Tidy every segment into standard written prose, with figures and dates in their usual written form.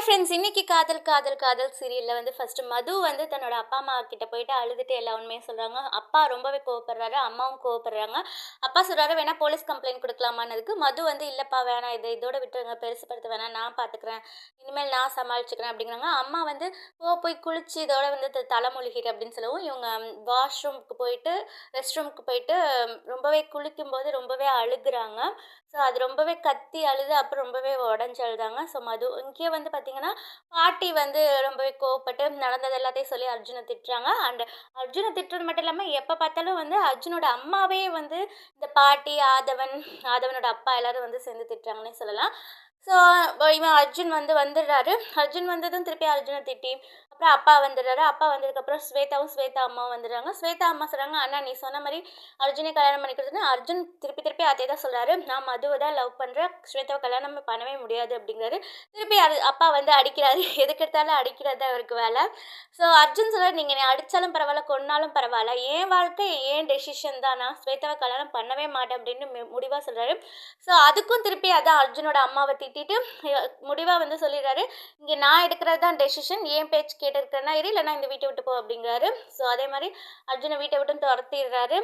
Friends, இன்னைக்கு காதல் காதல் காதல் சீரியல்ல வந்து ஃபர்ஸ்ட் மது வந்து தன்னோட அப்பா அம்மா கிட்ட போயிட்டு அழுதுட்டு எல்லா உண்மையும் சொல்றாங்க. அப்பா ரொம்பவே கோவப்படுறாரு, அம்மாவும் கோவப்படுறாங்க. அப்பா சொல்றாரு, வேணா போலீஸ் கம்ப்ளைண்ட் கொடுக்கலாமான்னதுக்கு மது வந்து இல்லப்பா வேணாம், இதோட விட்டுருங்க, பெருசுப்படுத்த வேணாம், நான் பார்த்துக்கிறேன், இனிமேல் நான் சமாளிச்சுக்கிறேன் அப்படிங்கிறாங்க. அம்மா வந்து போய் குளிச்சு இதோட வந்து தலை மூழ்கிட்டு அப்படின்னு சொல்லவும் இவங்க வாஷ்ரூம்க்கு போயிட்டு ரெஸ்ட் ரூம்க்கு போயிட்டு ரொம்பவே குளிக்கும்போது ரொம்பவே அழுகுறாங்க. ஸோ அது ரொம்பவே கத்தி அழுது அப்புறம் ரொம்பவே உடஞ்சு அழுதாங்க. ஸோ மது இங்கேயே வந்து பார்த்தீங்கன்னா பாட்டி வந்து ரொம்பவே கோவப்பட்டு நடந்தது எல்லாத்தையும் சொல்லி அர்ஜுனை திட்டுறாங்க. அண்ட் அர்ஜுனை திட்டுறது மட்டும் இல்லாமல் எப்போ பார்த்தாலும் வந்து அர்ஜுனோட அம்மாவே வந்து இந்த பாட்டி ஆதவனோட அப்பா எல்லாரும் வந்து சேர்ந்து திட்டுறாங்கன்னே சொல்லலாம். ஸோ இவன் அர்ஜுன் வந்து வந்துடுறாரு. அர்ஜுன் வந்ததும் திருப்பி அர்ஜுனை திட்டி அப்புறம் அப்பா வந்துடுறாரு. அப்பா வந்ததுக்கப்புறம் ஸ்வேதா அம்மாவும் வந்துடுறாங்க. ஸ்வேதா அம்மா சொல்கிறாங்க, அண்ணா நீ சொன்ன மாதிரி அர்ஜுனை கல்யாணம் பண்ணி கொடுத்துன்னு. அர்ஜுன் திருப்பி திருப்பி அதே தான் சொல்கிறாரு, நான் மதுவை தான் லவ் பண்ணுறேன், ஸ்வேதாவை கல்யாணம் பண்ணவே முடியாது அப்படிங்கிறாரு. திருப்பி அப்பா வந்து அடிக்கிறாரு. எதுக்கு எடுத்தாலும் அடிக்கிறது தான் அவருக்கு வேலை. ஸோ அர்ஜுன் சொல்கிறார், நீங்கள் என்னை அடித்தாலும் பரவாயில்ல, கொன்னாலும் பரவாயில்ல, என் வாழ்க்கை என் டெசிஷன் தான், நான் ஸ்வேதாவை கல்யாணம் பண்ணவே மாட்டேன் அப்படின்னு முடிவாக சொல்கிறாரு. ஸோ அதுக்கும் திருப்பி அதான் அர்ஜுனோட அம்மாவை திட்டிட்டு முடிவாக வந்து சொல்லிடுறாரு, இங்கே நான் எடுக்கிறது தான் டெசிஷன், ஏன் பேச்சு கேட்டு இருக்கிறேன்னா இரு, இல்லைனா இந்த வீட்டை விட்டு போ அப்படிங்கிறாரு. ஸோ அதே மாதிரி அர்ஜுனை வீட்டை விட்டு துரத்திடுறாரு.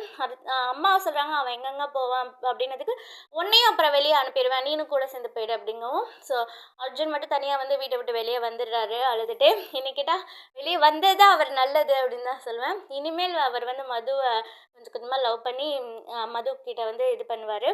அம்மா சொல்கிறாங்க, அவன் எங்கெங்கே போவான் அப்படின்னதுக்கு உன்னையும் அப்புறம் வெளியே அனுப்பிடுவேன், நீனும் கூட சேர்ந்து போயிடு அப்படிங்கவும். ஸோ அர்ஜுன் மட்டும் தனியாக வந்து வீட்டை விட்டு வெளியே வந்துடுறாரு அழுதுட்டு. இன்னைக்கிட்டா வெளியே வந்தது தான் அவர் நல்லது அப்படின்னு தான் சொல்லுவேன். இனிமேல் அவர் வந்து மதுவை கொஞ்சம் கொஞ்சமாக லவ் பண்ணி மது கிட்ட வந்து இது பண்ணுவார்.